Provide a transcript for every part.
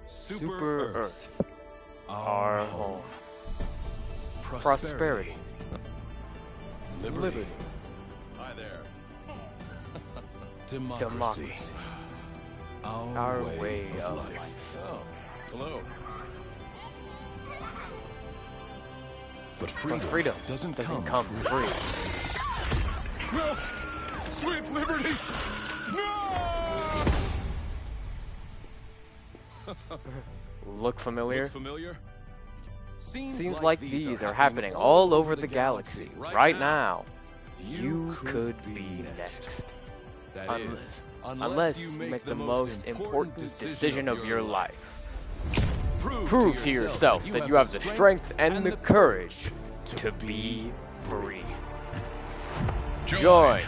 Super Earth. Our home. Prosperity. Liberty. Hi there. Democracy. Our way of life. Oh, hello. But freedom doesn't come free. No! Sweet liberty! No! Look familiar? Look familiar? Seems like these are happening all over the galaxy right now. You could be next. Unless you make the most important decision of your life. Prove to yourself that you have the strength and the courage to be free. Join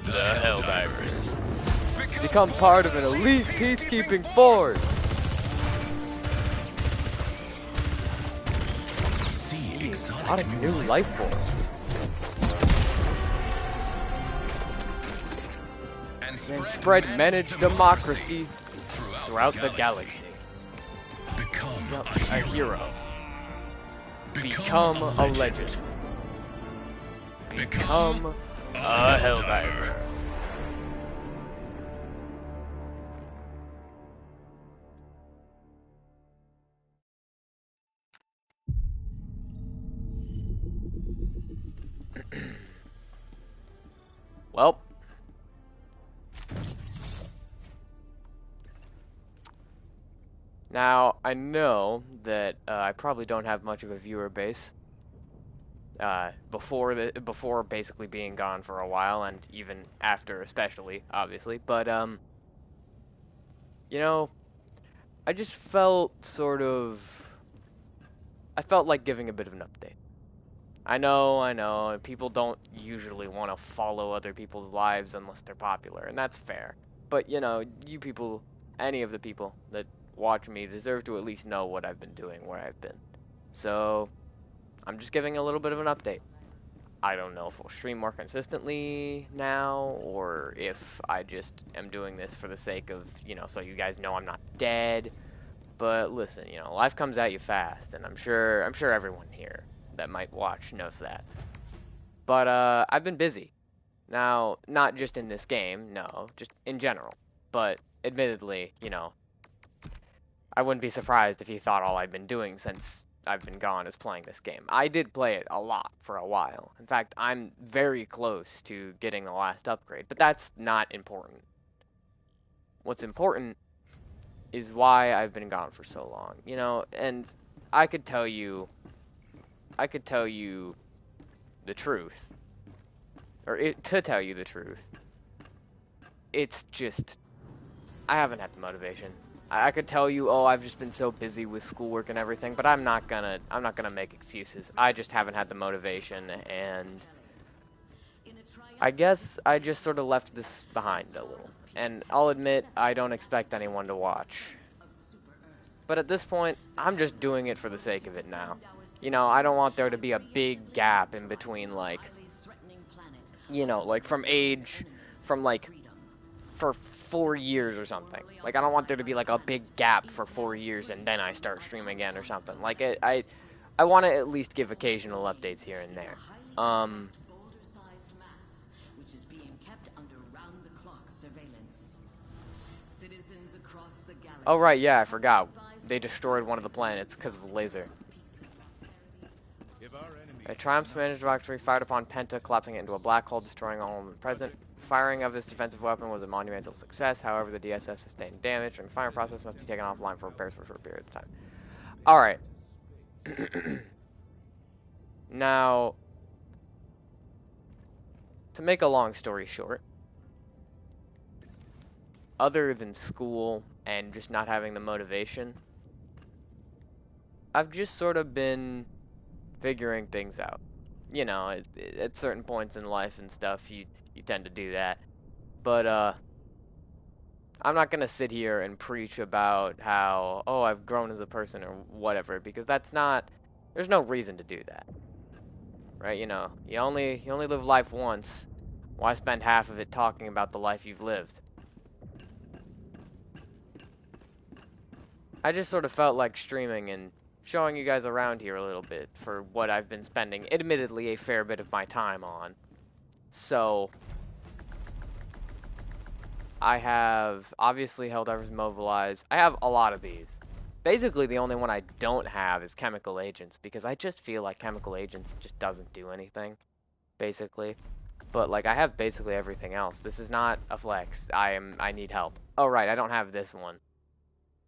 the Helldivers. Become part of an elite peacekeeping force. See exotic new life forms. And spread managed democracy throughout the galaxy. Become a hero. Become a legend. Become a Helldiver. Well, now I know that I probably don't have much of a viewer base before basically being gone for a while, and even after, especially obviously. But you know, I just felt I felt like giving a bit of an update. I know, people don't usually want to follow other people's lives unless they're popular, and that's fair. But, you know, you people, any of the people that watch me deserve to at least know what I've been doing, where I've been. So, I'm just giving a little bit of an update. I don't know if we'll stream more consistently now, or if I just am doing this for the sake of, you know, so you guys know I'm not dead. But listen, you know, life comes at you fast, and I'm sure everyone here that might watch knows that. But I've been busy. Now, not just in this game, no, just in general. But admittedly, you know, I wouldn't be surprised if you thought all I've been doing since I've been gone is playing this game. I did play it a lot for a while. In fact, I'm very close to getting the last upgrade, but that's not important. What's important is why I've been gone for so long, you know, and I could tell you the truth, to tell you the truth, it's just, I haven't had the motivation. I could tell you, oh, I've just been so busy with schoolwork and everything, but I'm not gonna make excuses. I just haven't had the motivation, and I guess I just sort of left this behind a little. And I'll admit, I don't expect anyone to watch. But at this point, I'm just doing it for the sake of it now. You know, I don't want there to be a big gap in between, like, you know, like for 4 years or something. Like, I don't want there to be like a big gap for 4 years and then I start streaming again or something. Like, I want to at least give occasional updates here and there. Oh right, yeah, I forgot. They destroyed one of the planets because of a laser. A Triumph's managed victory fired upon Penta, collapsing it into a black hole, destroying all of them present. Firing of this defensive weapon was a monumental success. However, the DSS sustained damage, and the firing process must be taken offline for repairs for a short period of time. Alright. Now, to make a long story short, other than school and just not having the motivation, I've just sort of been figuring things out. You know, at certain points in life and stuff, you tend to do that. But, I'm not gonna sit here and preach about how, oh, I've grown as a person or whatever, because that's not, there's no reason to do that. Right, you know, you only live life once. Why spend half of it talking about the life you've lived? I just sort of felt like streaming and showing you guys around here a little bit for what I've been spending, admittedly, a fair bit of my time on. So, I have, obviously, Helldivers Mobilized. I have a lot of these. Basically, the only one I don't have is Chemical Agents, because I just feel like Chemical Agents just doesn't do anything, basically. But, like, I have basically everything else. This is not a flex. I need help. Oh, right, I don't have this one.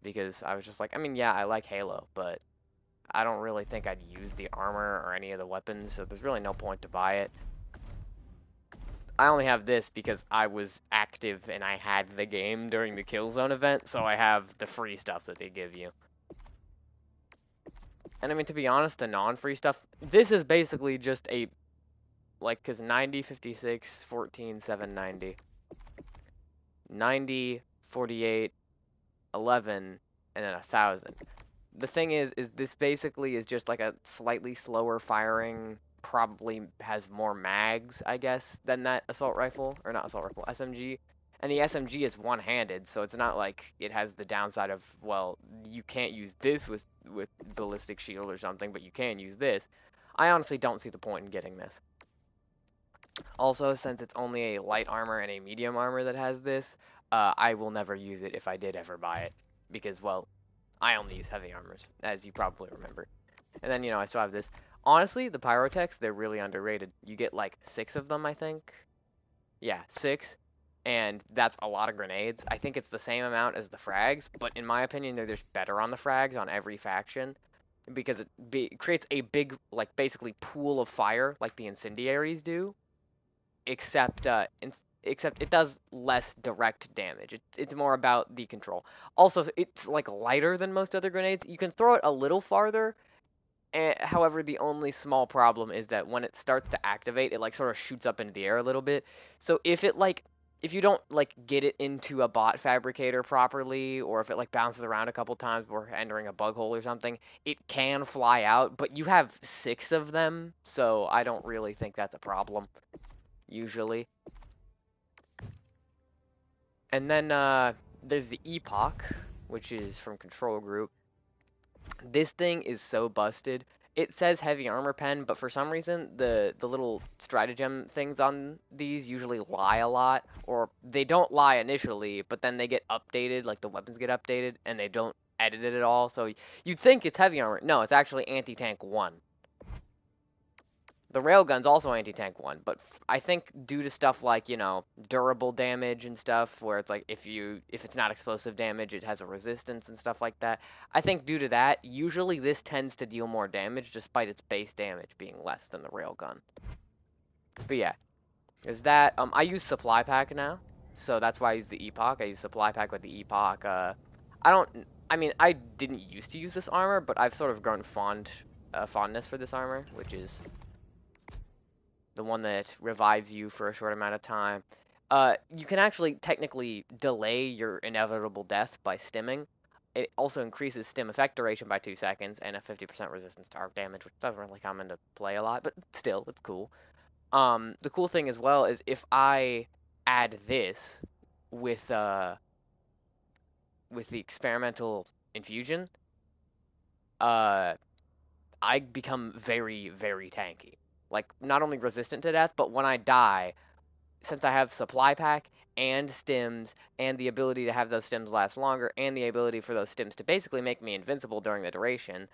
Because I was just like, I mean, yeah, I like Halo, but I don't really think I'd use the armor or any of the weapons, so there's really no point to buy it. I only have this because I was active and I had the game during the Killzone event, so I have the free stuff that they give you. And I mean, to be honest, the non-free stuff, this is basically just a, like, because 90, 56, 14, 790, 90, 48, 11, and then 1,000. The thing is this basically is just like a slightly slower firing, probably has more mags, I guess, than that assault rifle, or not assault rifle, SMG. And the SMG is one-handed, so it's not like it has the downside of, well, you can't use this with ballistic shield or something, but you can use this. I honestly don't see the point in getting this. Also, since it's only a light armor and a medium armor that has this, I will never use it if I did ever buy it. Because, well, I only use heavy armors, as you probably remember. And then, I still have this. Honestly, the Pyrotechs, they're really underrated. You get like 6 of them, I think. Yeah, 6. And that's a lot of grenades. I think it's the same amount as the frags, but in my opinion, they're just better on the frags on every faction. Because it creates a big, like, basically pool of fire, like the incendiaries do. Except, except it does less direct damage. It's more about the control. Also, it's like lighter than most other grenades. You can throw it a little farther. However, the only small problem is that when it starts to activate, it like sort of shoots up into the air a little bit. So if you don't like get it into a bot fabricator properly, or if it like bounces around a couple times before entering a bug hole or something, it can fly out. But you have 6 of them, so I don't really think that's a problem usually. And then there's the Epoch, which is from Control Group. This thing is so busted. It says heavy armor pen, but for some reason the little stratagem things on these usually lie a lot, or they don't lie initially, but then they get updated, like the weapons get updated, and they don't edit it at all. So you'd think it's heavy armor. No, it's actually anti-tank 1. The railgun's also anti-tank 1, but I think due to stuff like, durable damage and stuff, where it's like if it's not explosive damage, it has a resistance and stuff like that. I think due to that, usually this tends to deal more damage despite its base damage being less than the railgun. But yeah, there's that. I use supply pack now, so that's why I use the Epoch. I use supply pack with the Epoch. I don't. I mean, I didn't used to use this armor, but I've sort of grown fondness for this armor, which is the one that revives you for a short amount of time. You can actually technically delay your inevitable death by stimming. It also increases stim effect duration by 2 seconds and a 50% resistance to arc damage, which doesn't really come into play a lot, but still, it's cool. The cool thing as well is if I add this with the experimental infusion, uh, I become very, very tanky. Like, not only resistant to death, but when I die, since I have supply pack and stims and the ability to have those stims last longer and the ability for those stims to basically make me invincible during the duration,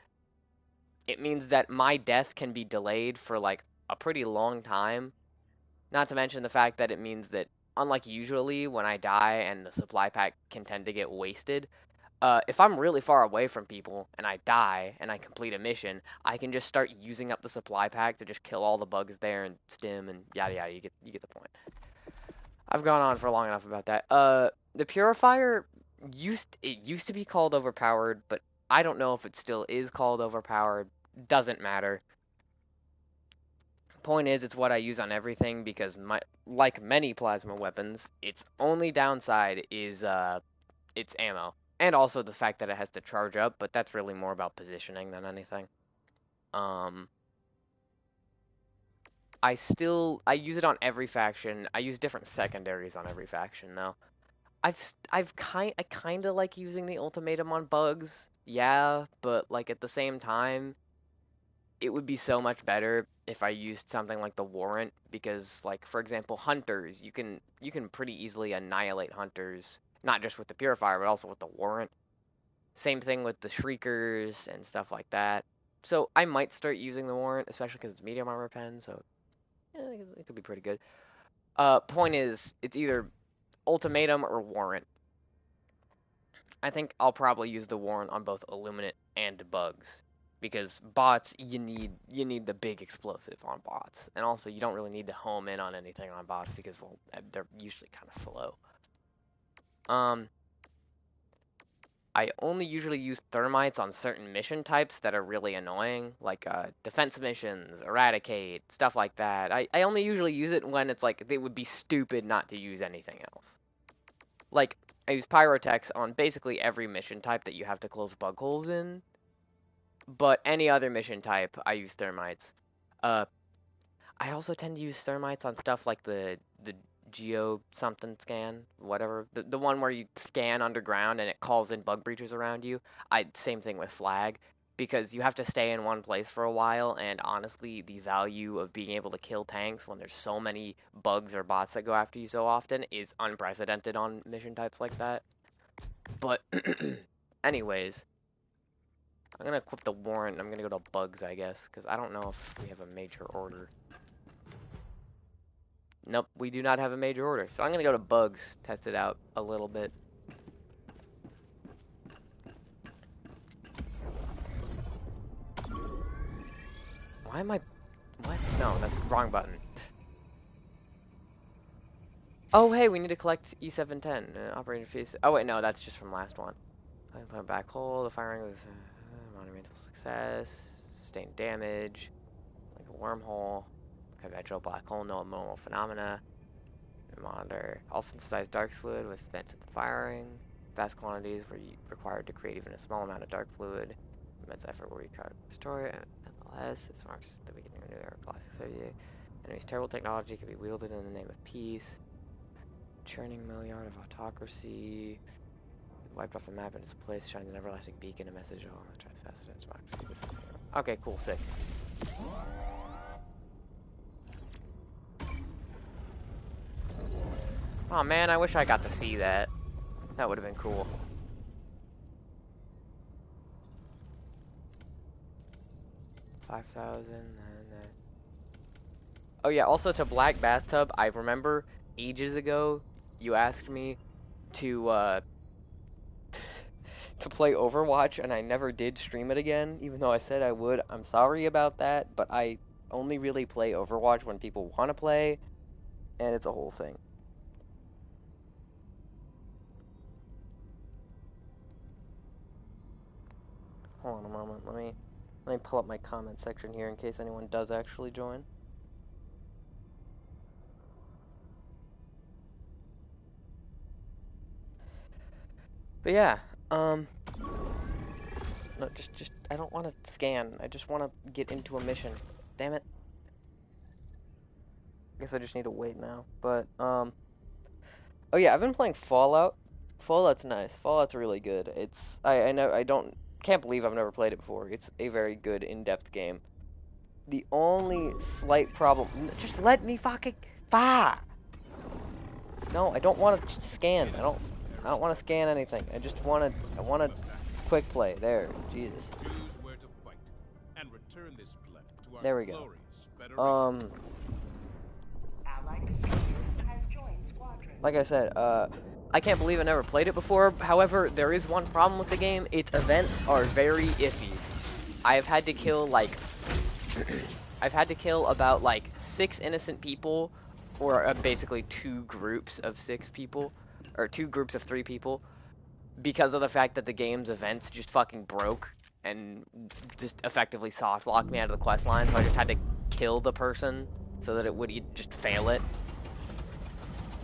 it means that my death can be delayed for like a pretty long time. Not to mention the fact that it means that unlike usually when I die and the supply pack can tend to get wasted, if I'm really far away from people and I die and I complete a mission, I can just start using up the supply pack to just kill all the bugs there and stim and yada yada. You get the point. I've gone on for long enough about that. The Purifier used to be called overpowered, but I don't know if it still is called overpowered. Doesn't matter. Point is, it's what I use on everything because like many plasma weapons, its only downside is its ammo, and also the fact that it has to charge up. But that's really more about positioning than anything. Um, I use it on every faction. I use different secondaries on every faction though. I kind of like using the ultimatum on bugs, yeah, but like at the same time, it would be so much better if I used something like the warrant because, like, for example, hunters, you can pretty easily annihilate hunters, not just with the purifier, but also with the warrant. Same thing with the shriekers and stuff like that. So I might start using the warrant, especially because it's medium armor pen, so yeah, it could be pretty good. Point is, it's either ultimatum or warrant. I think I'll probably use the warrant on both illuminate and bugs because bots you need the big explosive on bots, and also you don't really need to home in on anything on bots because well they're usually kind of slow. Um, I only usually use thermites on certain mission types that are really annoying, like defense missions, eradicate, stuff like that. I only usually use it when it's like it would be stupid not to use anything else. Like, I use Pyrotex on basically every mission type that you have to close bug holes in, but any other mission type, I use thermites. Uh, I also tend to use thermites on stuff like the geo something scan, whatever. The one where you scan underground and it calls in bug breachers around you. Same thing with flag because you have to stay in one place for a while, and honestly, the value of being able to kill tanks when there's so many bugs or bots that go after you so often is unprecedented on mission types like that. But anyways, I'm gonna equip the warrant. I'm gonna go to bugs, I guess, because I don't know if we have a major order. Nope, we do not have a major order. So I'm gonna go to bugs, test it out a little bit. Why am I... What? No, that's the wrong button. Oh, hey, we need to collect E710. Operating fees. Oh, wait, no, that's just from last one. Plant black hole. The firing was monumental success. Sustained damage. Like a wormhole. Conventional black hole. No abnormal phenomena. Monitor. All synthesized dark fluid was spent at the firing. Vast quantities were required to create even a small amount of dark fluid. Immense effort will require to restore it. Nonetheless, this marks the beginning of a new era of classic Soviet. Enemy's terrible technology can be wielded in the name of peace. Churning milliard of autocracy. Wiped off the map in its place, shining an everlasting beacon, a message on the transfacet. Okay, cool, sick. Oh man, I wish I got to see that. That would have been cool. $5,000. Oh yeah, also to Black Bathtub, I remember ages ago you asked me to to play Overwatch, and I never did stream it again, even though I said I would. I'm sorry about that, but I only really play Overwatch when people want to play, and it's a whole thing. Hold on a moment. Let me pull up my comment section here in case anyone does actually join. But yeah, no, just I don't want to scan. I just want to get into a mission. Damn it. I guess I just need to wait now. But oh yeah, I've been playing Fallout. Fallout's nice. Fallout's really good. I know I can't believe I've never played it before. It's a very good in-depth game. The only slight problem, just let me fucking No, I don't want to scan. I don't want to scan anything. I want to quick play. There, Jesus. There we go. Like I said, I can't believe I never played it before. However, there is one problem with the game. Its events are very iffy. I've had to kill like I've had to kill about like 6 innocent people, or basically 2 groups of 6 people, or 2 groups of 3 people, because of the fact that the game's events just fucking broke and just effectively soft locked me out of the quest line. So I just had to kill the person so that it would just fail it.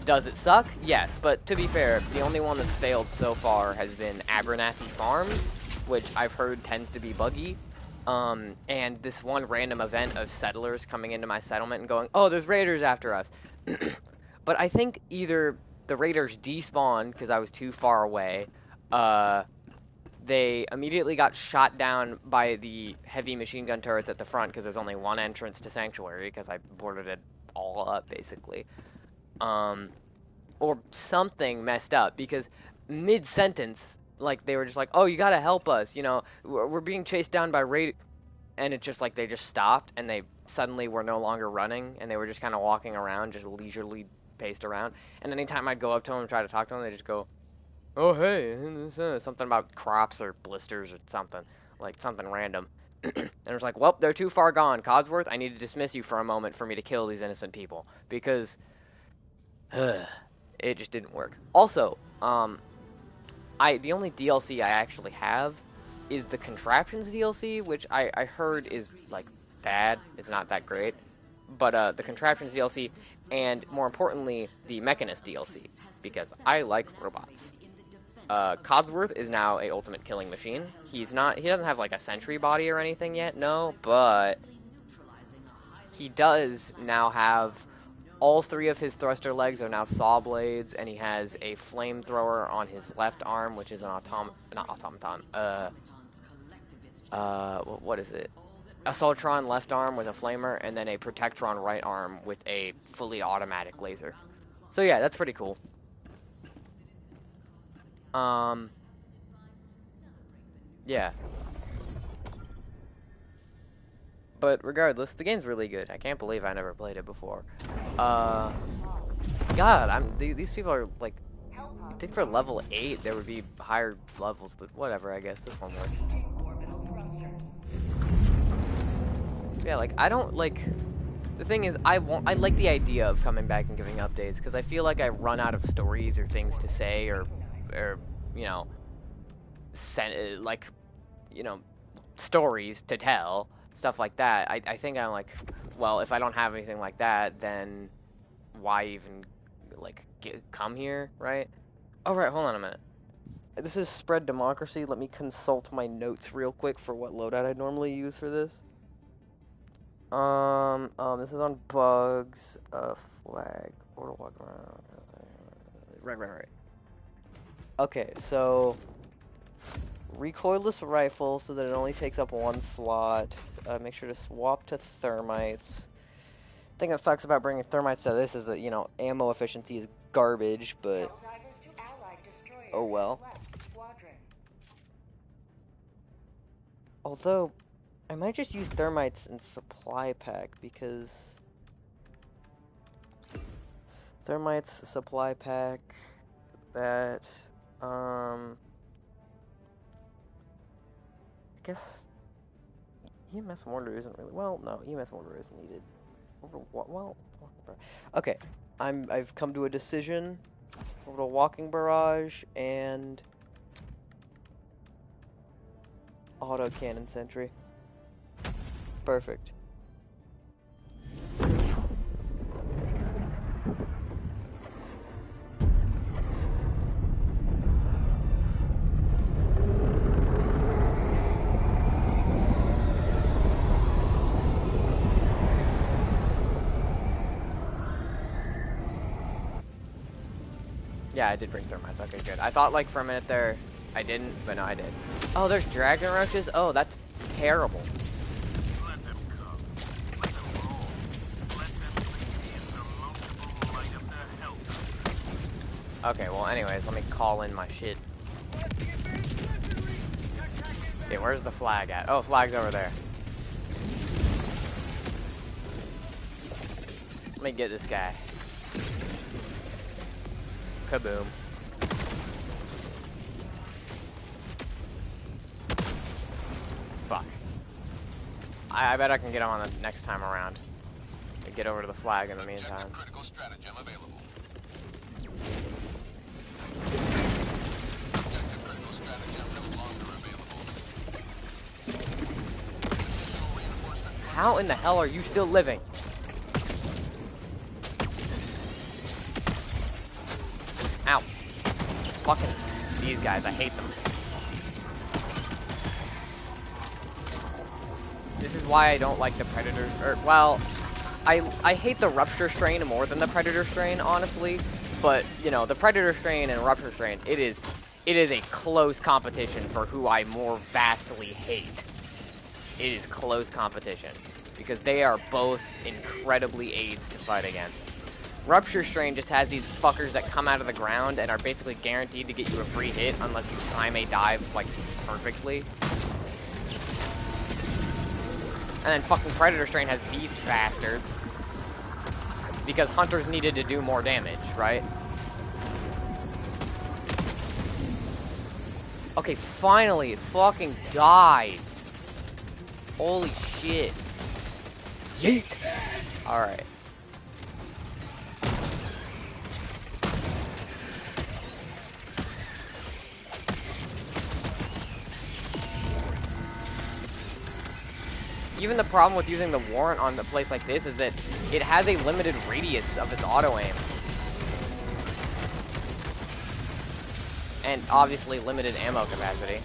Does it suck? Yes, but to be fair, the only one that's failed so far has been Abernathy Farms, which I've heard tends to be buggy. And this one random event of settlers coming into my settlement and going, oh, there's raiders after us. But I think either the raiders despawned because I was too far away. They immediately got shot down by the heavy machine gun turrets at the front because there's only one entrance to Sanctuary because I boarded it all up basically. Or something messed up because mid-sentence, like they were just like, "Oh, you gotta help us," we're being chased down by raid, and it's just like they just stopped and they suddenly were no longer running and they were just kind of walking around, just leisurely paced around. And anytime I'd go up to them and try to talk to them, they just go, "Oh, hey," something about crops or blisters or something, like something random. And it was like, "Well, they're too far gone, Codsworth. I need to dismiss you for a moment for me to kill these innocent people because." It just didn't work. Also, the only DLC I actually have is the Contraptions DLC, which I heard is like bad. It's not that great. But the Contraptions DLC, and more importantly, the Mechanist DLC, because I like robots. Codsworth is now a ultimate killing machine. He doesn't have like a sentry body or anything yet, no, but he does now have all three of his thruster legs are now saw blades, and he has a flamethrower on his left arm, which is an not automaton. What is it? Assaultron left arm with a flamer, and then a Protectron right arm with a fully automatic laser. So yeah, that's pretty cool. Yeah. But regardless, the game's really good. I can't believe I never played it before. God, these people are like, I think for level 8 there would be higher levels, but whatever, I guess this one works. Yeah, like I don't like. The thing is, I like the idea of coming back and giving updates because I feel like I run out of stories or things to say or you know, stories to tell, stuff like that. I think I'm like, well, if I don't have anything like that, then why even like come here, right? All right, hold on a minute. This is Spread Democracy. Let me consult my notes real quick for what loadout I normally use for this. This is on bugs, flag, or to walk around. Right. Okay, so recoilless rifle so that it only takes up one slot. Make sure to swap to thermites. The thing that sucks about bringing thermites to this is that, ammo efficiency is garbage, but oh well. Although, I might just use thermites in supply pack because thermites supply pack that I guess EMS mortar isn't really no, EMS mortar isn't needed. Well, okay. I've come to a decision. Over to walking barrage and auto cannon sentry. Perfect. Yeah, I did bring thermites. Okay, good. I thought like for a minute there I didn't, but no, I did. Oh, there's dragon roaches? Oh, that's terrible. Let them come. Let them roll. Let them see the multiple light of the Helldivers. Okay, well anyways, let me call in my shit. Okay, where's the flag at? Oh, flag's over there. Let me get this guy. Kaboom. Fuck. I bet I can get him on the next time around. Get over to the flag in the meantime. Critical stratagem available. Objective critical stratagem no longer available. Additional reinforcement. How in the hell are you still living? Ow. Fucking these guys, I hate them. This is why I don't like the Predator, well, I hate the Rupture strain more than the Predator strain, honestly, But, you know, the Predator strain and Rupture strain, it is a close competition for who I more vastly hate. It is close competition, because they are both incredibly AIDS to fight against. Rupture strain just has these fuckers that come out of the ground and are basically guaranteed to get you a free hit unless you time a dive, like, perfectly. And then fucking Predator strain has these bastards. Because hunters needed to do more damage, right? Okay, finally, it fucking died. Holy shit. Yeet! Alright. Even the problem with using the warrant on a place like this is that it has a limited radius of its auto-aim. And obviously limited ammo capacity.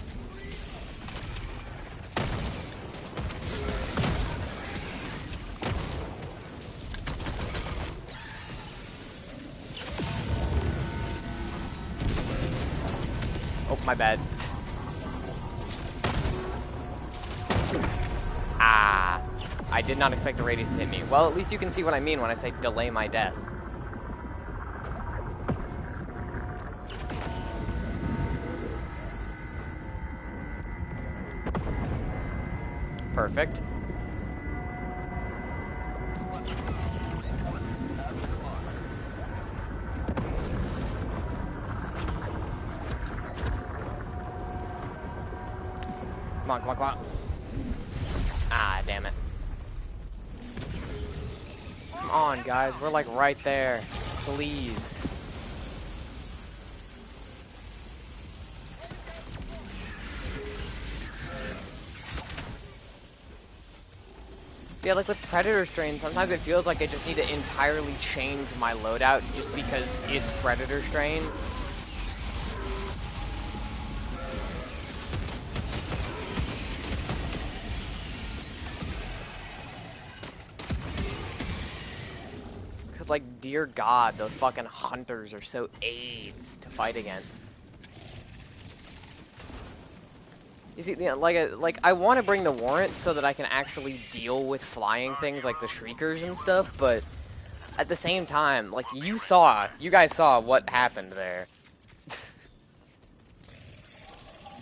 Oh, my bad. Ah. I did not expect the radius to hit me. Well, at least you can see what I mean when I say delay my death. Perfect. Come on, come on, come on. Ah, damn it. Come on, guys. We're like right there. Please. Yeah, like with Predator strain, sometimes it feels like I just need to entirely change my loadout just because it's Predator strain. Cause like, dear God, those fucking hunters are so AIDS to fight against. You see, you know, like I want to bring the warrant so that I can actually deal with flying things like the Shriekers and stuff, but at the same time, like you guys saw what happened there. We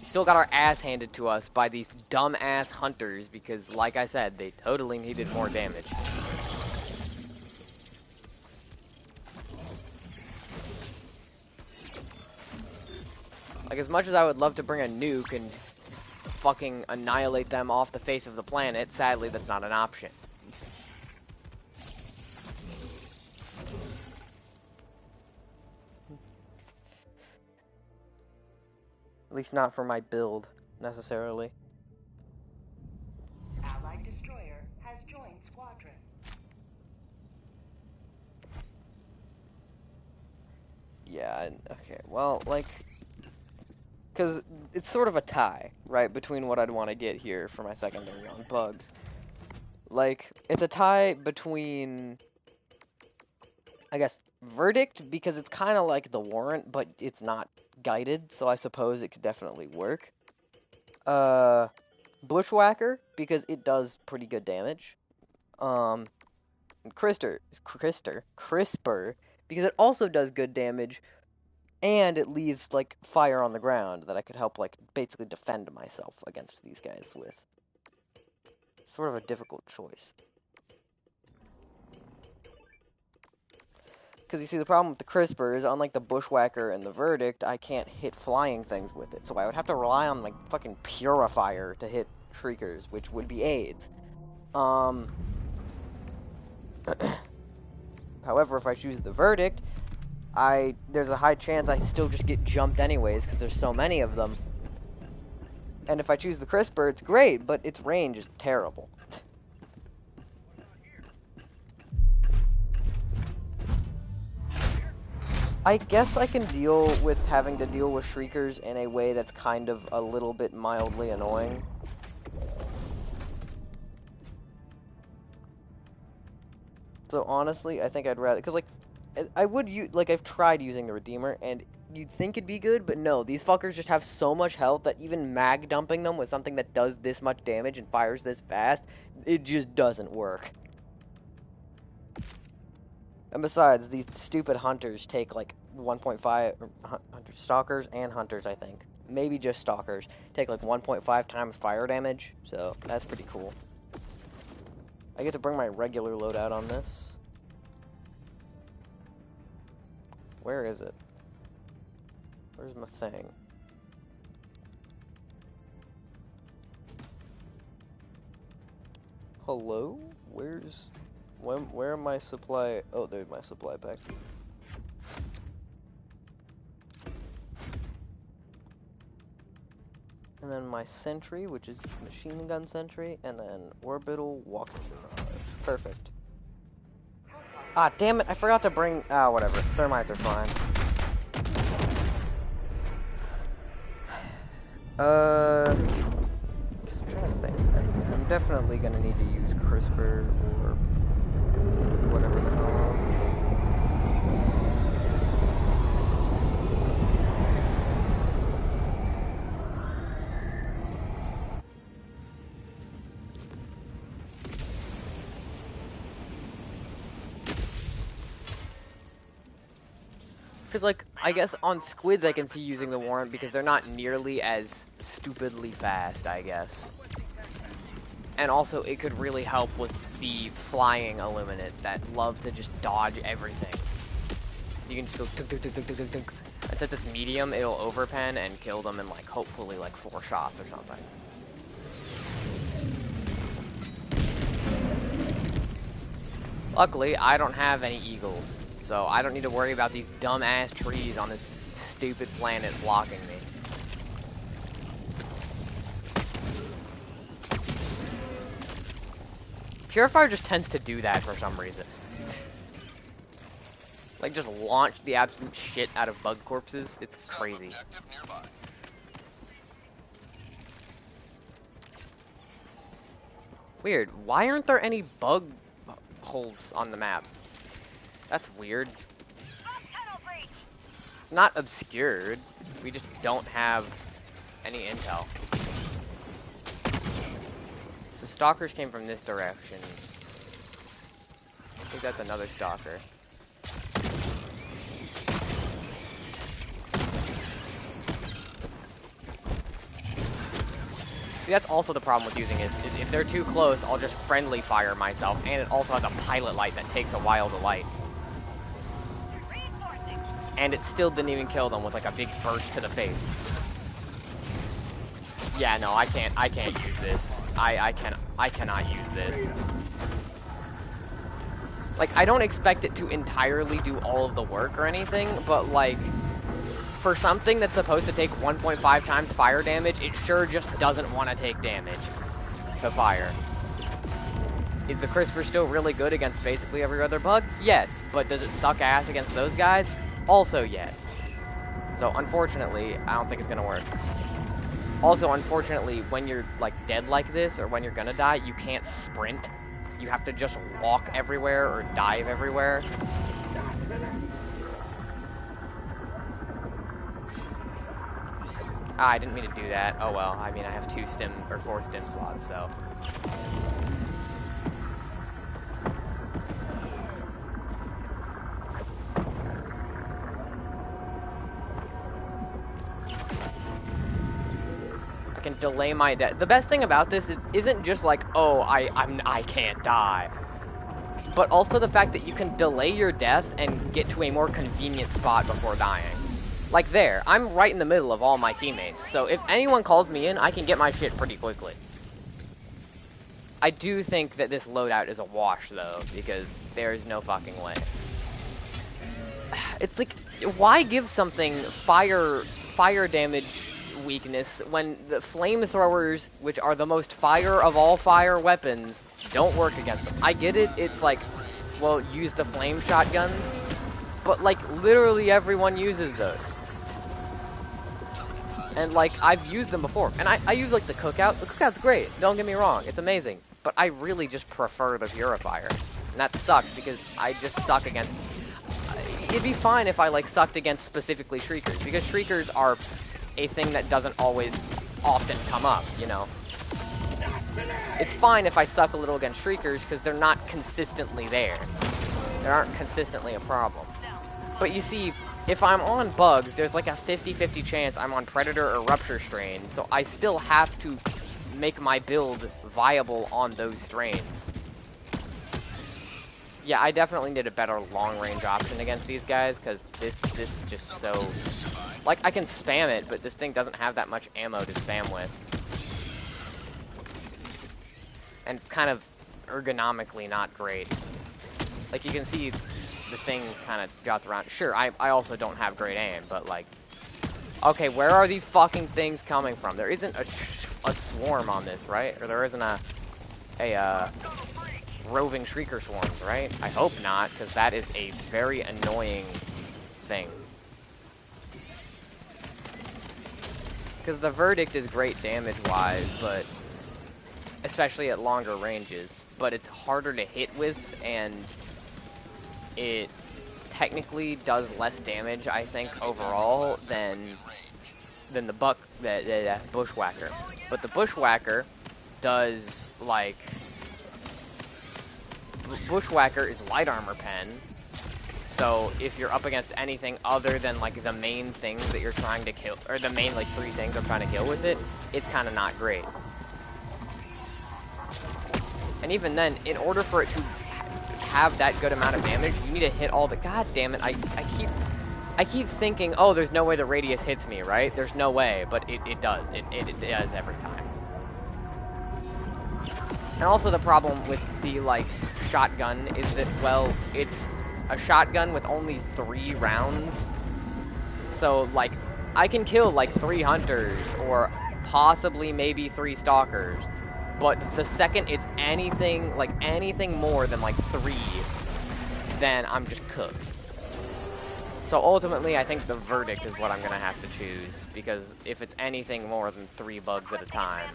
still got our ass handed to us by these dumb-ass hunters because, like I said, they totally needed more damage. Like, as much as I would love to bring a nuke and fucking annihilate them off the face of the planet, sadly, that's not an option. At least not for my build, necessarily. Allied destroyer has joined squadron. Yeah, okay, well, like, because it's sort of a tie, right, between what I'd want to get here for my secondary on bugs. Like, it's a tie between, I guess, Verdict, because it's kind of like the Warrant, but it's not guided, so I suppose it could definitely work. Bushwhacker, because it does pretty good damage. Crisper, because it also does good damage, and it leaves, like, fire on the ground that I could help, like, basically defend myself against these guys with. Sort of a difficult choice. Because you see, the problem with the Crisper is, unlike the Bushwhacker and the Verdict, I can't hit flying things with it. So I would have to rely on, like, fucking Purifier to hit Shriekers, which would be AIDS. However, if I choose the Verdict, there's a high chance I still just get jumped anyways, because there's so many of them. And if I choose the Crisper, it's great, but its range is terrible. I guess I can deal with having to deal with Shriekers in a way that's kind of a little bit mildly annoying. So honestly, I think I'd rather, because like, I would use, like, I've tried using the Redeemer, and you'd think it'd be good, but no, these fuckers just have so much health that even mag dumping them with something that does this much damage and fires this fast, it just doesn't work. And besides, these stupid hunters take like 1.5 stalkers and hunters, I think. Maybe just stalkers take like 1.5 times fire damage, so that's pretty cool. I get to bring my regular loadout on this. Where is it? Where's my thing? Hello? Where am my supply? Oh, there's my supply pack. And then my sentry, which is machine gun sentry, and then orbital walking barrage. Perfect. Ah, damn it! I forgot to bring. Ah, whatever. Thermites are fine. Guess I'm trying to think. I'm definitely gonna need to use CRISPR or whatever the hell else. Because, like, I guess on squids I can see using the warrant because they're not nearly as stupidly fast, I guess. And also, it could really help with the flying Illuminate that love to just dodge everything. You can just go tunk, tunk, tunk, tunk, tunk, tunk, tunk. And since it's medium, it'll overpen and kill them in, like, hopefully, like, 4 shots or something. Luckily, I don't have any eagles, so I don't need to worry about these dumb-ass trees on this stupid planet blocking me. Purifier just tends to do that for some reason. Like, just launch the absolute shit out of bug corpses. It's crazy. Weird. Why aren't there any bug holes on the map? That's weird. It's not obscured. We just don't have any intel. So stalkers came from this direction. I think that's another stalker. See, that's also the problem with using is if they're too close, I'll just friendly fire myself, and it also has a pilot light that takes a while to light. And it still didn't even kill them with like a big burst to the face. Yeah, no, I can't use this. I cannot use this. Like, I don't expect it to entirely do all of the work or anything, but like, for something that's supposed to take 1.5 times fire damage, it sure just doesn't want to take damage to fire. Is the CRISPR still really good against basically every other bug? Yes, but does it suck ass against those guys? Also yes. So unfortunately, I don't think it's gonna work. Also, unfortunately, when you're like dead like this, or when you're gonna die, you can't sprint. You have to just walk everywhere or dive everywhere. Ah, I didn't mean to do that. Oh well, I mean I have 4 stim slots, so. I can delay my death. The best thing about this isn't just like, oh, I can't die, but also the fact that you can delay your death and get to a more convenient spot before dying. Like there, I'm right in the middle of all my teammates, so if anyone calls me in, I can get my shit pretty quickly. I do think that this loadout is a wash though, because there is no fucking way. It's like, why give something fire damage weakness when the flamethrowers, which are the most fire of all fire weapons, don't work against them? I get it, it's like, well, use the flame shotguns, but like literally everyone uses those. And like, I've used them before, and I use like the cookout. The cookout's great, don't get me wrong, it's amazing, but I really just prefer the purifier, and that sucks because I just suck against, it'd be fine if I, like, sucked against specifically Shriekers, because Shriekers are a thing that doesn't always often come up, you know? It's fine if I suck a little against Shriekers, because they're not consistently there. They aren't consistently a problem. But you see, if I'm on bugs, there's like a 50-50 chance I'm on Predator or Rupture strain, so I still have to make my build viable on those strains. Yeah, I definitely need a better long-range option against these guys, because this is just so... Like, I can spam it, but this thing doesn't have that much ammo to spam with. And it's kind of ergonomically not great. Like, you can see the thing kind of jots around. Sure, I also don't have great aim, but, like... Okay, where are these fucking things coming from? There isn't a swarm on this, right? Or there isn't a roving Shrieker swarms, right? I hope not, because that is a very annoying thing. Because the Verdict is great damage-wise, but... especially at longer ranges. But it's harder to hit with, and... it technically does less damage, I think, overall, than the Bushwhacker. But the Bushwhacker does, like... Bushwhacker is light armor pen, so if you're up against anything other than, like, the main things that you're trying to kill, or the main, like, 3 things I'm trying to kill with it, it's kind of not great. And even then, in order for it to have that good amount of damage, you need to hit all the... God damn it, I keep thinking, oh, there's no way the radius hits me, right? There's no way, but it does. It does every time. And also the problem with the, like, shotgun is that, well, it's a shotgun with only 3 rounds. So, like, I can kill, like, 3 hunters, or possibly maybe 3 stalkers. But the second it's anything more than, like, 3, then I'm just cooked. So ultimately, I think the Verdict is what I'm going to have to choose, because if it's anything more than 3 bugs at a time...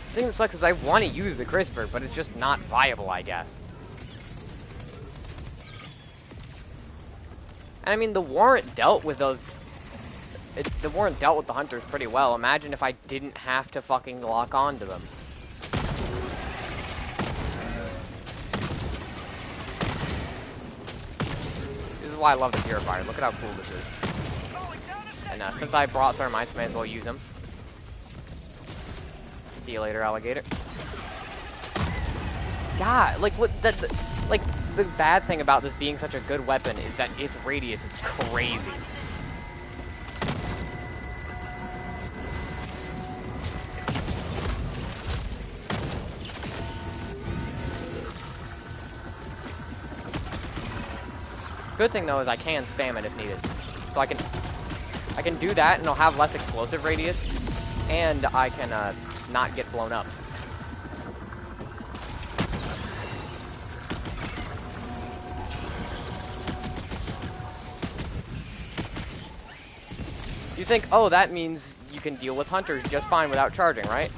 The thing that sucks is I want to use the CRISPR, but it's just not viable, I guess. And I mean, the Warrant dealt with those... the Warrant dealt with the Hunters pretty well. Imagine if I didn't have to fucking lock onto them. This is why I love the Purifier. Look at how cool this is. And since I brought Thermites, may as well use them. See you later, alligator. God, like, what, like, the bad thing about this being such a good weapon is that its radius is crazy. Good thing though is I can spam it if needed. So I can do that and I'll have less explosive radius, and I can not get blown up. You think, oh, that means you can deal with hunters just fine without charging, right?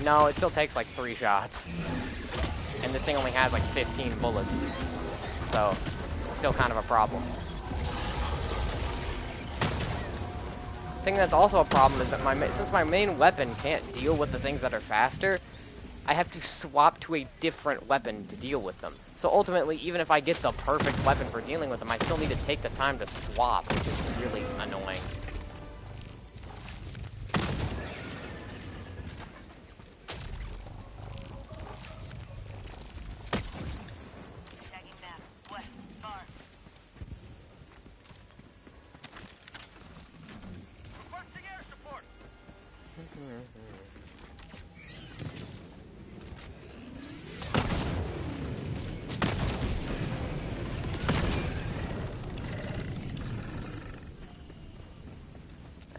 No, it still takes like 3 shots. And this thing only has like 15 bullets. So, it's still kind of a problem. The thing that's also a problem is that since my main weapon can't deal with the things that are faster, I have to swap to a different weapon to deal with them. So ultimately, even if I get the perfect weapon for dealing with them, I still need to take the time to swap, which is really annoying.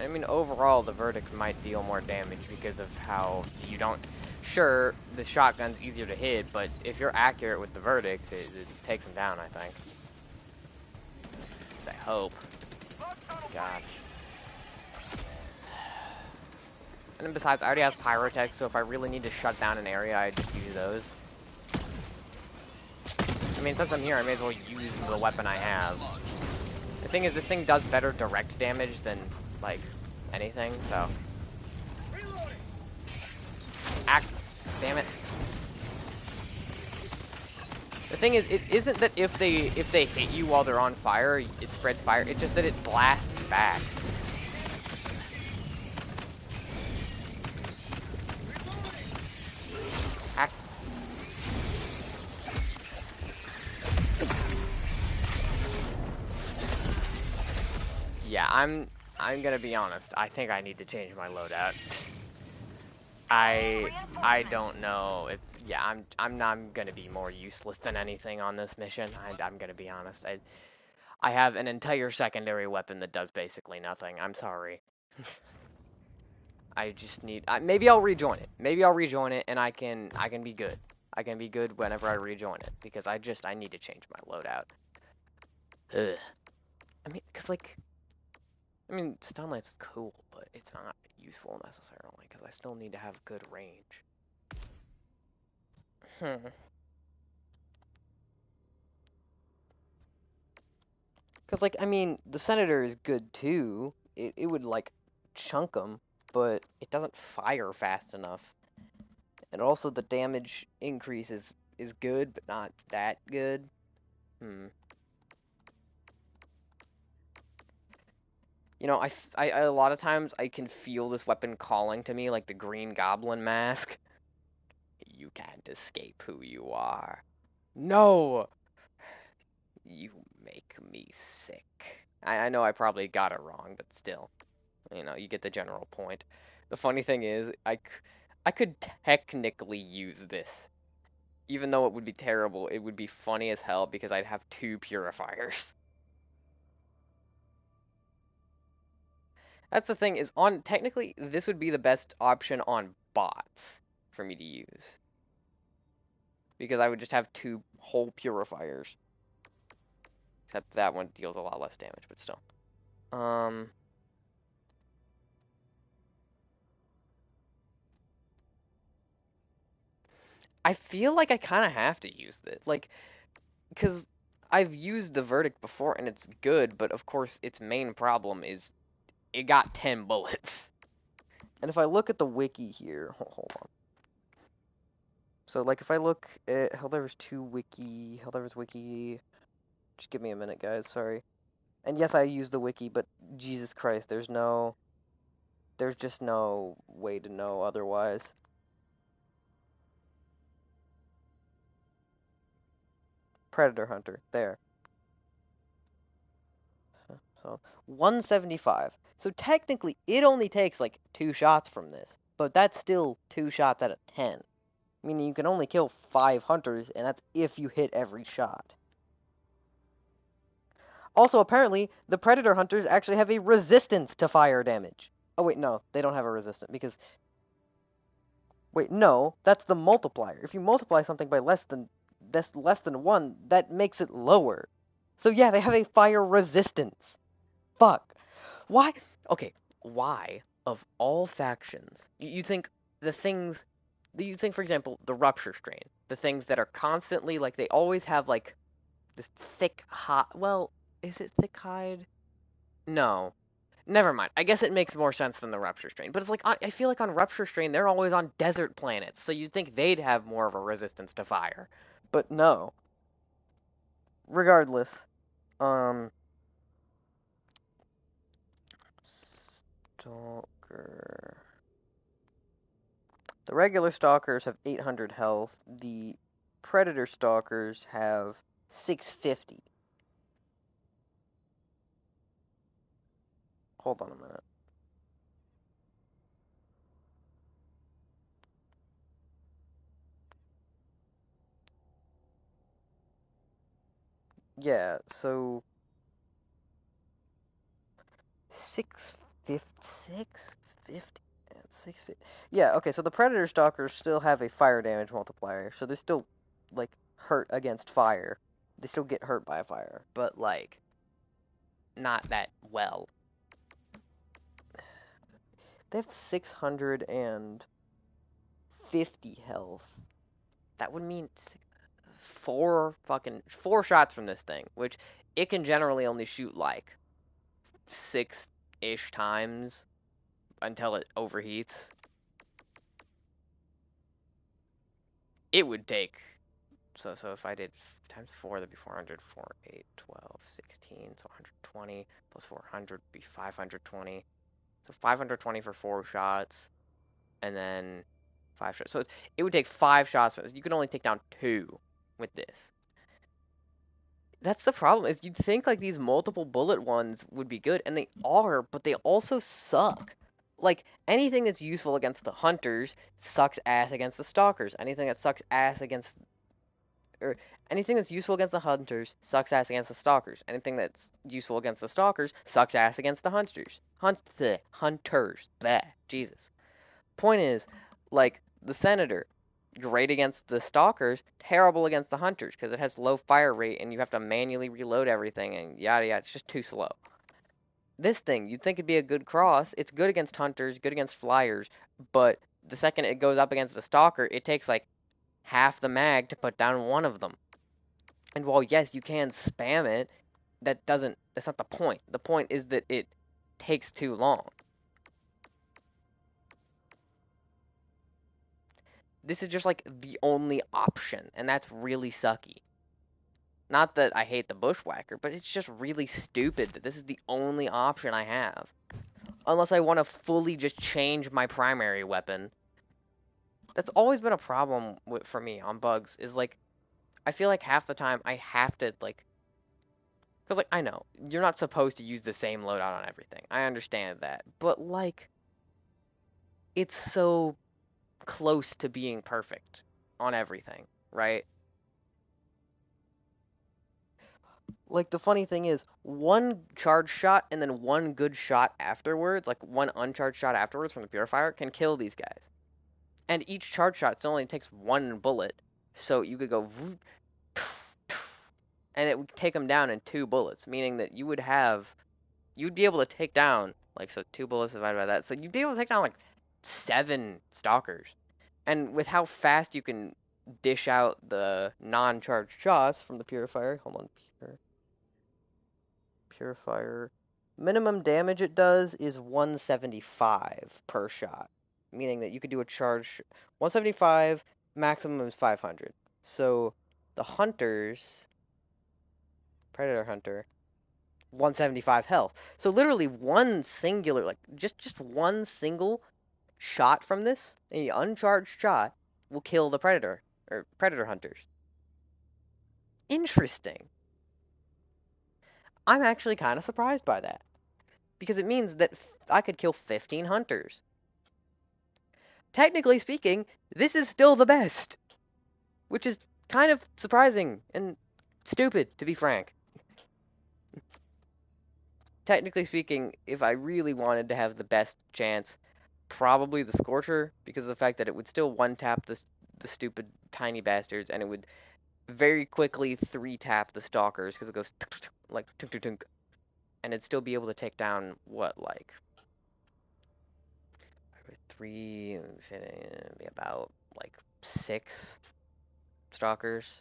I mean, overall, the Verdict might deal more damage because of how you don't... Sure, the shotgun's easier to hit, but if you're accurate with the Verdict, it takes them down, I think. At least I hope. God. And then besides, I already have pyrotech, so if I really need to shut down an area, I just use those. I mean, since I'm here, I may as well use the weapon I have. The thing is, this thing does better direct damage than, like, anything, so. Damn it. The thing is, it isn't that if they hit you while they're on fire, it spreads fire. It's just that it blasts back. Hack. Yeah, I'm gonna be honest. I think I need to change my loadout. I don't know if I'm gonna be more useless than anything on this mission. I'm gonna be honest. I have an entire secondary weapon that does basically nothing. I'm sorry. I just need. Maybe I'll rejoin it. Maybe I'll rejoin it, and I can be good. I can be good whenever I rejoin it because I need to change my loadout. Ugh. I mean, cause like, I mean, stun lance is cool, but it's not useful necessarily because I still need to have good range. Because, like, I mean, the Senator is good too. It would, like, chunk them, but it doesn't fire fast enough. And also the damage increase is good, but not that good. You know, a lot of times I can feel this weapon calling to me like the Green Goblin mask. You can't escape who you are. No! You make me sick. I know I probably got it wrong, but still. You know, you get the general point. The funny thing is, I could technically use this. Even though it would be terrible, it would be funny as hell because I'd have 2 purifiers. That's the thing, is technically, this would be the best option on bots for me to use. Because I would just have 2 whole purifiers. Except that one deals a lot less damage, but still. I feel like I kind of have to use this. Like, because I've used the Verdict before and it's good, but of course its main problem is it got 10 bullets. And if I look at the wiki here, hold on. So, like, if I look at Helldivers 2 wiki, Helldivers wiki, just give me a minute, guys, sorry. And yes, I use the wiki, but Jesus Christ, there's just no way to know otherwise. Predator Hunter, there. So, 175. So technically, it only takes, like, 2 shots from this. But that's still 2 shots out of 10. Meaning you can only kill 5 hunters, and that's if you hit every shot. Also, apparently, the Predator Hunters actually have a resistance to fire damage. Oh, wait, no, they don't have a resistance, because... Wait, no, that's the multiplier. If you multiply something by less than 1, that makes it lower. So yeah, they have a fire resistance. Fuck. Why? Okay, why, of all factions, you think the things... You think, for example, the Rupture Strain. The things that are constantly, like, they always have, like, this thick hide... Well, is it thick hide? No. Never mind. I guess it makes more sense than the Rupture Strain. But it's like, I feel like on Rupture Strain, they're always on desert planets, so you'd think they'd have more of a resistance to fire. But no. Regardless, Stalker... The regular Stalkers have 800 health. The Predator Stalkers have 650. Hold on a minute. Yeah, so 650, 650. Yeah, okay, so the Predator Stalkers still have a fire damage multiplier, so they're still, like, hurt against fire. They still get hurt by fire, but, like, not that well. They have 650 health. That would mean four shots from this thing, which it can generally only shoot like 6-ish times until it overheats. It would take so if I did times 4, that'd be 400, 4, 8, 12, 16, so 120 plus 400 would be 520. So 520 for 4 shots, and then 5 shots. So it would take 5 shots for this. You can only take down 2 with this. That's the problem, is you'd think like these multiple bullet ones would be good, and they are, but they also suck. Like, anything that's useful against the hunters sucks ass against the stalkers. Anything that sucks ass against or anything that's useful against the hunters sucks ass against the stalkers. Anything that's useful against the stalkers sucks ass against the hunters. Hunters. Bleh, Jesus. Point is, like, the senator, great against the stalkers, terrible against the hunters because it has low fire rate and you have to manually reload everything and yada yada. It's just too slow. This thing, you'd think it'd be a good cross. It's good against hunters, good against flyers, but the second it goes up against a stalker, it takes like half the mag to put down one of them. And while yes, you can spam it, that's not the point. The point is that it takes too long. This is just like the only option, and that's really sucky. Not that I hate the bushwhacker, but it's just really stupid that this is the only option I have. Unless I want to fully just change my primary weapon. That's always been a problem for me on bugs, is like, I feel like half the time I have to, like, because, like, I know, you're not supposed to use the same loadout on everything. I understand that. But, like, it's so close to being perfect on everything, right? Like, the funny thing is, one charge shot and then one good shot afterwards, like one uncharged shot afterwards from the purifier, can kill these guys. And each charge shot still only takes one bullet, so you could go, and it would take them down in 2 bullets, meaning that you'd be able to take down, like, so 2 bullets divided by that, so you'd be able to take down, like, 7 stalkers. And with how fast you can dish out the non-charged shots from the purifier, hold on, purifier, minimum damage it does is 175 per shot, meaning that you could do a charge 175, maximum is 500. So the hunters, predator hunter, 175 health. So literally one singular, like just one single shot from this, an uncharged shot, will kill the predator or predator hunters. Interesting. I'm actually kind of surprised by that because it means that I could kill 15 hunters. Technically speaking, this is still the best, which is kind of surprising and stupid, to be frank. Technically speaking, if I really wanted to have the best chance, probably the Scorcher, because of the fact that it would still one-tap the stupid tiny bastards, and it would very quickly 3-tap the Stalkers, because it goes like tunk tunk tunk, and it'd still be able to take down, what, like, 3, be about, like, 6 Stalkers,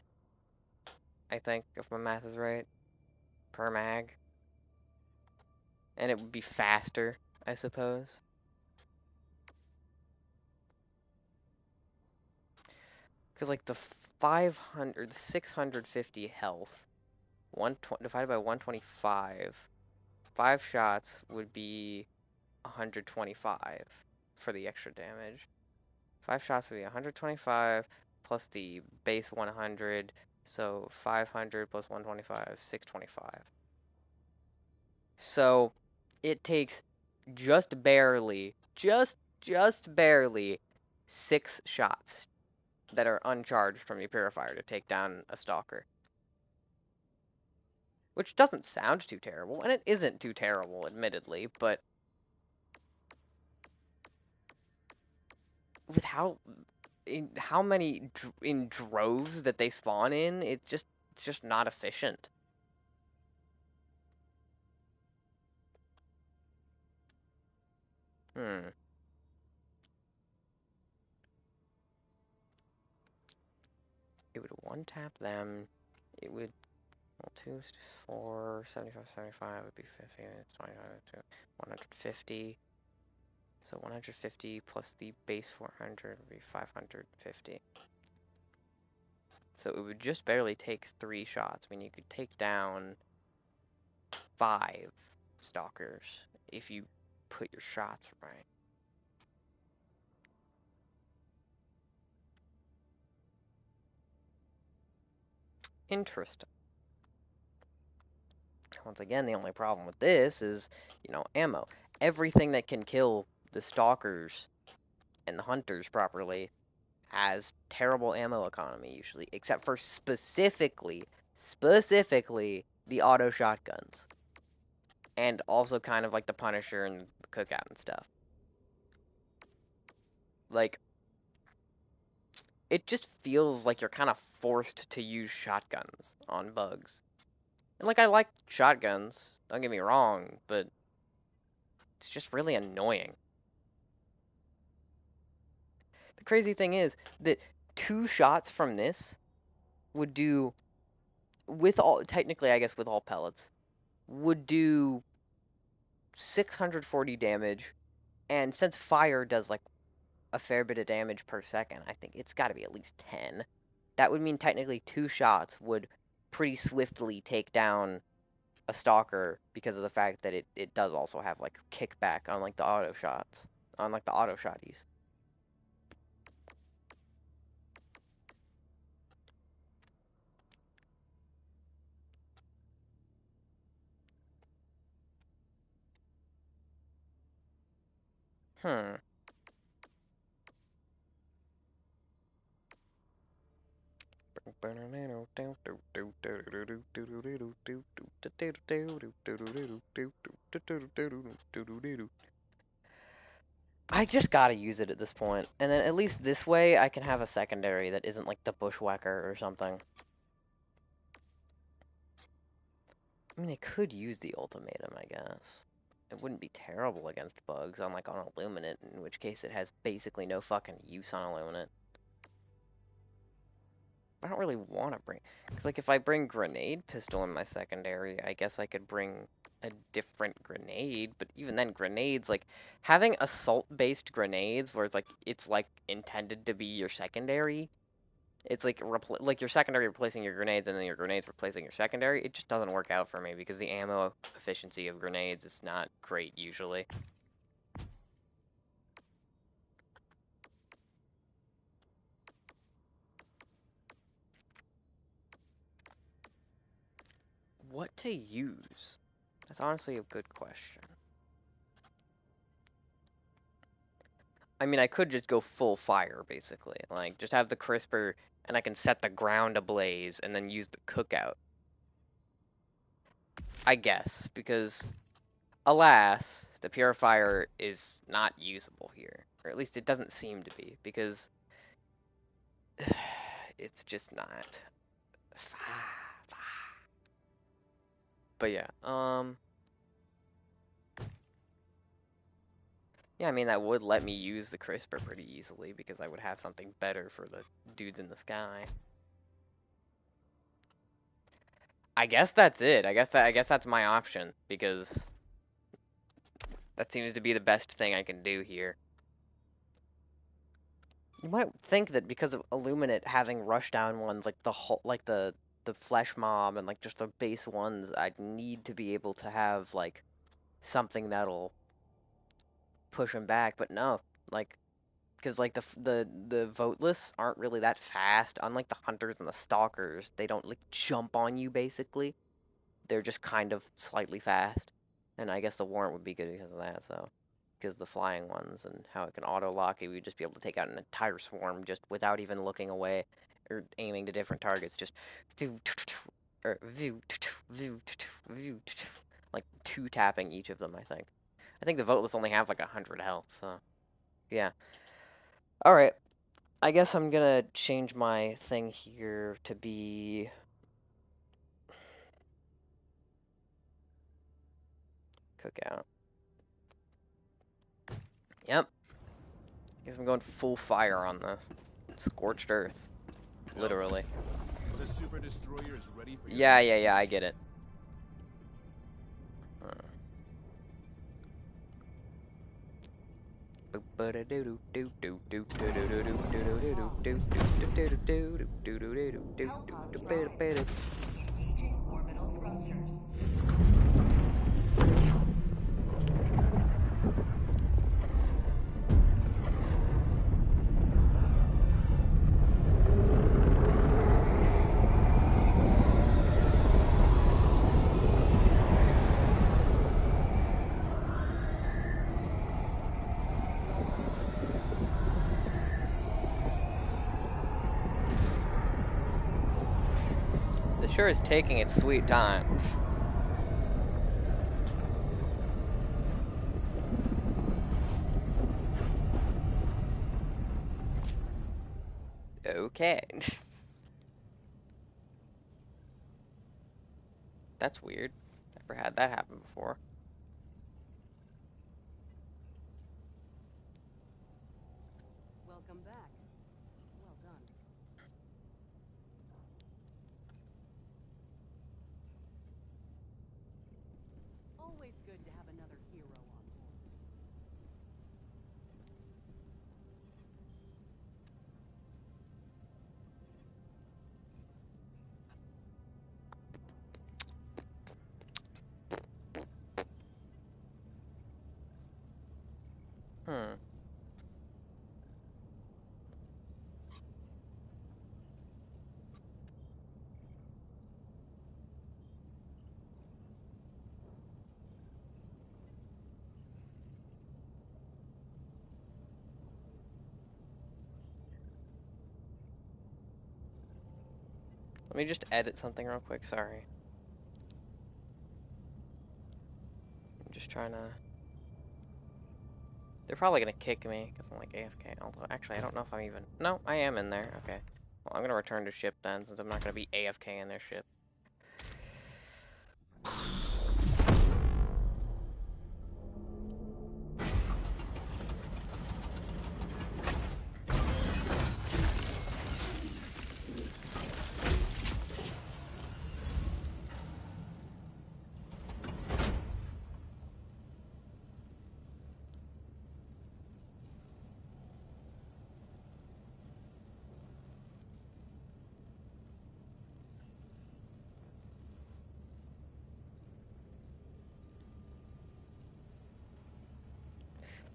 I think, if my math is right, per mag. And it would be faster, I suppose. Because, like, the 500, 650 health, divided by 125, 5 shots would be 125 for the extra damage. 5 shots would be 125 plus the base 100, so 500 plus 125, 625. So it takes just barely, just barely 6 shots that are uncharged from your purifier to take down a stalker. Which doesn't sound too terrible, and it isn't too terrible, admittedly, but with how many in droves that they spawn in, it's just not efficient. Hmm. one tap them, it would, well, 2, 4, 75, 75 would be 50, 25, 150. So 150 plus the base 400 would be 550. So it would just barely take 3 shots. I mean, you could take down 5 stalkers if you put your shots right. Interesting. Once again, the only problem with this is, ammo. Everything that can kill the stalkers and the hunters properly has terrible ammo economy usually, except for specifically the auto shotguns. And also kind of like the Punisher and the Cookout and stuff. Like, it just feels like you're kind of forced to use shotguns on bugs. And like, I like shotguns, don't get me wrong, but it's just really annoying. The crazy thing is that 2 shots from this would do, technically I guess with all pellets, would do 640 damage, and since fire does like a fair bit of damage per second, I think it's got to be at least 10. That would mean technically 2 shots would pretty swiftly take down a stalker because of the fact that it does also have like kickback on like the auto shots, on like the auto shotties. Hmm. I just gotta use it at this point, and then at least this way I can have a secondary that isn't like the bushwhacker or something. I mean, I could use the ultimatum, I guess. It wouldn't be terrible against bugs, unlike on Illuminate, in which case it has basically no fucking use on Illuminate. I don't really want to bring... Because, like, if I bring Grenade Pistol in my secondary, I guess I could bring a different grenade, but even then, grenades, like, having assault-based grenades, where it's, like, intended to be your secondary, it's, like, your secondary replacing your grenades, and then your grenades replacing your secondary, it just doesn't work out for me, because the ammo efficiency of grenades is not great, usually. What to use? That's honestly a good question. I mean, I could just go full fire, basically. Like, just have the crisper, and I can set the ground ablaze, and then use the cookout. I guess, because, alas, the purifier is not usable here. Or at least it doesn't seem to be, because it's just not. But yeah, yeah, I mean, that would let me use the crisper pretty easily, because I would have something better for the dudes in the sky. I guess that's it. I guess that's my option, because that seems to be the best thing I can do here. You might think that because of Illuminate having rushdown ones like the flesh mob and like just the base ones, I'd need to be able to have like something that'll push them back. But no, like because like the voteless aren't really that fast. Unlike the hunters and the stalkers, they don't like jump on you basically. They're just kind of slightly fast. And I guess the warrant would be good because of that. So because the flying ones and how it can auto lock, it would just be able to take out an entire swarm just without even looking away or aiming to different targets. Just or like 2 tapping each of them. I think the voteless only have like 100 health. So yeah. All right. I guess I'm gonna change my thing here to be cookout. Yep. Guess I'm going full fire on this. Scorched earth. Literally. The super destroyer is ready for your Yeah, next yeah, I mission. get it. Hellpods rise. Engaging orbital thrusters. This sure is taking its sweet time. Okay. That's weird. Never had that happen before. Welcome back. Well done. Always good to have another hero on board. Hmm. Let me just edit something real quick, sorry. I'm just trying to... They're probably gonna kick me, because I'm like AFK. Although, actually, I don't know if I'm even... No, I am in there. Okay. Well, I'm gonna return to ship then, since I'm not gonna be AFK in their ship.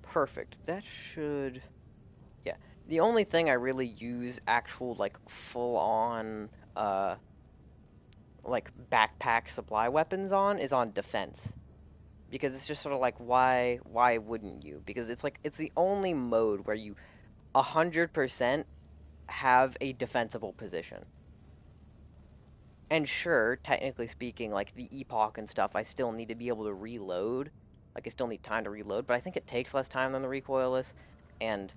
Perfect. That should... Yeah. The only thing I really use actual, like, full-on, like, backpack supply weapons on is on defense. Because it's just sort of like, why wouldn't you? Because it's like, it's the only mode where you 100% have a defensible position. And sure, technically speaking, like, the epoch and stuff, I still need to be able to reload. Like, I still need time to reload, but I think it takes less time than the recoilless. And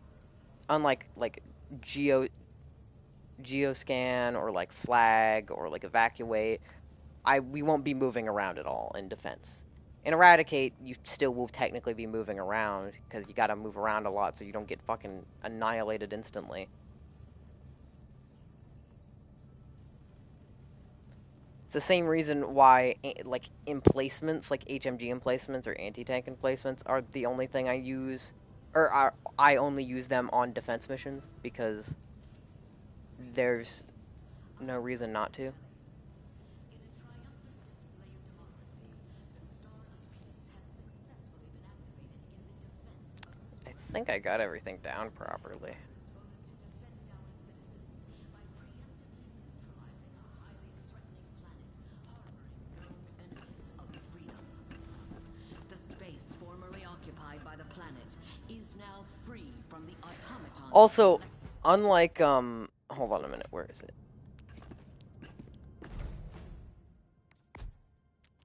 unlike, like, Geo Geoscan or, like, Flag or, like, Evacuate, we won't be moving around at all in defense. In Eradicate, you still will technically be moving around, because you gotta move around a lot so you don't get fucking annihilated instantly. It's the same reason why, like, emplacements, like HMG emplacements or anti-tank emplacements, are the only thing I use, or I only use them on defense missions, because there's no reason not to. I think I got everything down properly. By the planet is now free from the automatons. Also, unlike, hold on a minute, where is it?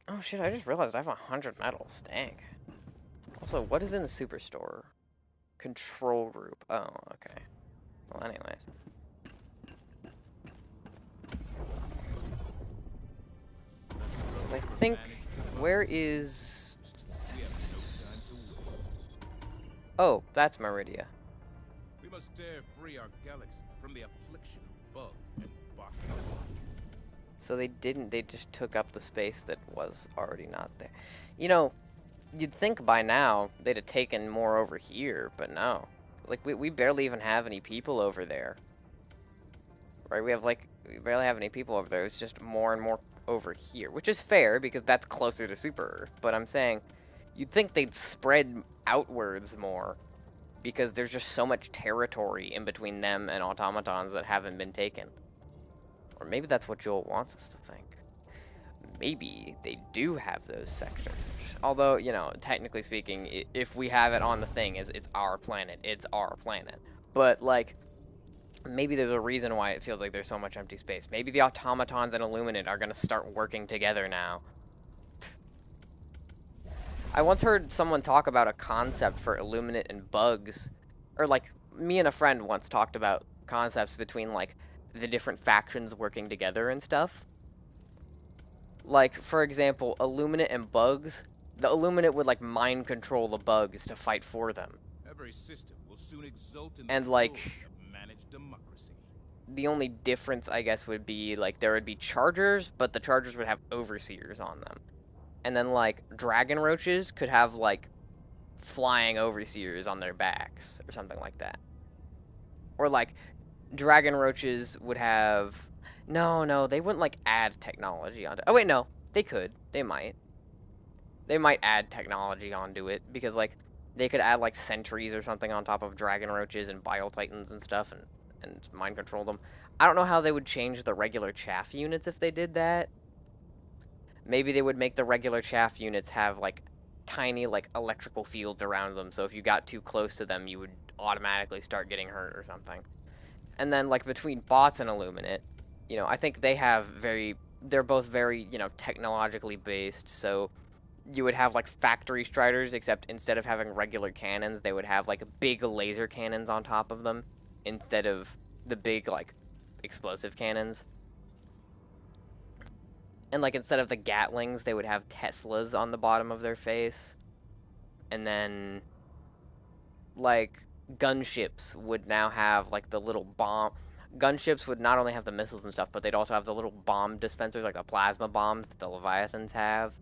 Oh shit, I just realized I have 100 medals, dang. Also, what is in the superstore? Control group, oh, okay. Well, anyways. I think, where is... We have no time to waste. Oh, that's Meridia. We must dare free our galaxy from the affliction of bug and bot. So they didn't, they just took up the space that was already not there. You know, you'd think by now they'd have taken more over here, but no. Like, we barely even have any people over there. Right, we barely have any people over there. It's just more and more over here, which is fair because that's closer to Super Earth. But I'm saying, you'd think they'd spread outwards more because there's just so much territory in between them and automatons that haven't been taken. Or maybe that's what Joel wants us to think. Maybe they do have those sectors. Although, you know, technically speaking, if we have it on the thing, it's our planet. It's our planet. But, like, maybe there's a reason why it feels like there's so much empty space. Maybe the automatons and Illuminate are going to start working together now. I once heard someone talk about a concept for Illuminate and bugs. Or, like, me and a friend once talked about concepts between, like, the different factions working together and stuff. Like, for example, Illuminate and bugs. The Illuminate would, like, mind control the bugs to fight for them. Every system will soon exult in And, the like, glory of managed democracy. the only difference, I guess, would be, like, there would be chargers, but the chargers would have overseers on them. And then, like, dragon roaches could have, like, flying overseers on their backs, or something like that. Or, like, dragon roaches would have... No, they wouldn't, like, add technology onto... Oh, wait, no. They could. They might. They might add technology onto it, because, like, they could add, like, sentries or something on top of dragon roaches and biotitans and stuff, and mind control them. I don't know how they would change the regular chaff units if they did that. Maybe they would make the regular chaff units have, like, tiny, like, electrical fields around them, so if you got too close to them, you would automatically start getting hurt or something. And then, like, between bots and Illuminate, you know, I think they're both very, you know, technologically based, so you would have, like, factory striders, except instead of having regular cannons, they would have, like, big laser cannons on top of them, instead of the big, like, explosive cannons. And, like, instead of the Gatlings, they would have Teslas on the bottom of their face. And then, like, gunships would now have, like, the little bomb... Gunships would not only have the missiles and stuff, but they'd also have the little bomb dispensers, like the plasma bombs that the Leviathans have.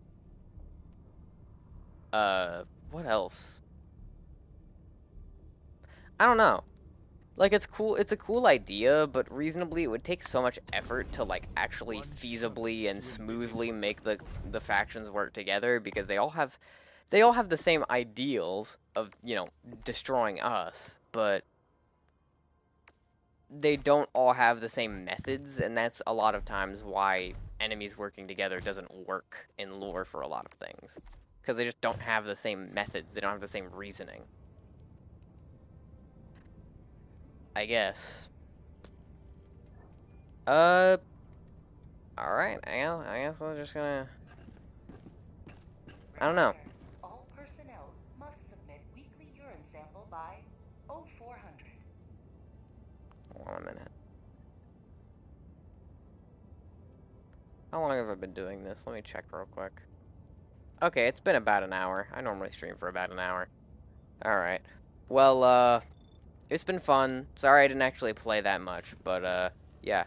What else? I don't know. Like, it's cool, it's a cool idea, but reasonably it would take so much effort to, like, actually feasibly and smoothly make the factions work together, because they all have the same ideals of, you know, destroying us, but they don't all have the same methods, and that's a lot of times why enemies working together doesn't work in lore for a lot of things. Because they just don't have the same methods, they don't have the same reasoning. I guess. Alright, I guess we're just gonna... I don't know. All personnel must submit weekly urine sample by 0400. Hold on a minute. How long have I been doing this? Let me check real quick. Okay, it's been about an hour. I normally stream for about an hour. Alright. Well, it's been fun. Sorry I didn't actually play that much, but, yeah.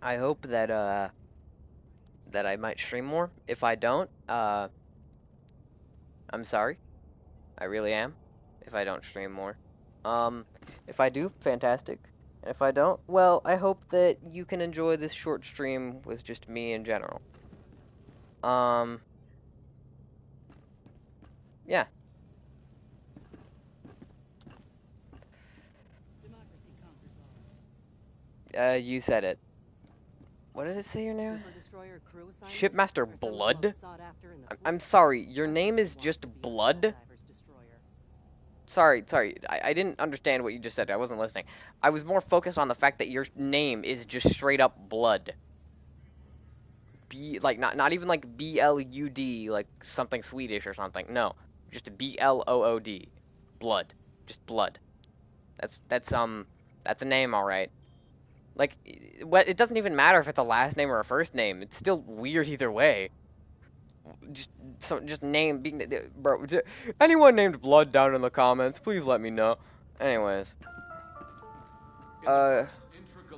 I hope that, that I might stream more. If I don't, I'm sorry. I really am. If I don't stream more. If I do, fantastic. And if I don't, well, I hope that you can enjoy this short stream with just me in general. Yeah. Democracy conquers all. You said it. What does it say your name? Super destroyer crew assignments Shipmaster are some of the Blood? most sought after in the I'm fleet. sorry, your Nothing name is wants just to be a Blood? Helldivers destroyer. Sorry, I didn't understand what you just said. I wasn't listening. I was more focused on the fact that your name is just straight up Blood. Like, not even like B-L-U-D, like something Swedish or something. No, just B-L-O-O-D. Blood. Just Blood. That's a name, alright. Like, it doesn't even matter if it's a last name or a first name. It's still weird either way. Just name being, bro. Anyone named Blood down in the comments, please let me know. Anyways,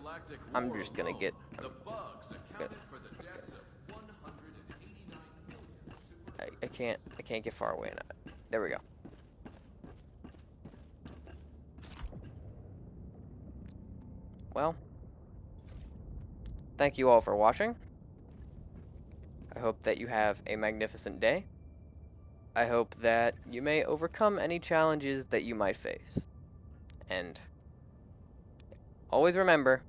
intergalactic I'm war just gonna alone, get. the bugs accounted for the deaths of 189 million I can't get far away enough. There we go. Well, thank you all for watching. I hope that you have a magnificent day. I hope that you may overcome any challenges that you might face. And always remember,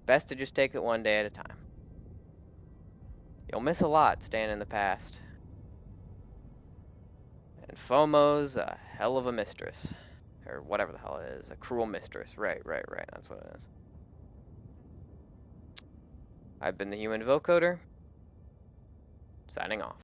best to just take it one day at a time. You'll miss a lot staying in the past. And FOMO's a hell of a mistress. Or whatever the hell it is. A cruel mistress. Right. That's what it is. I've been the Human Vocoder, signing off.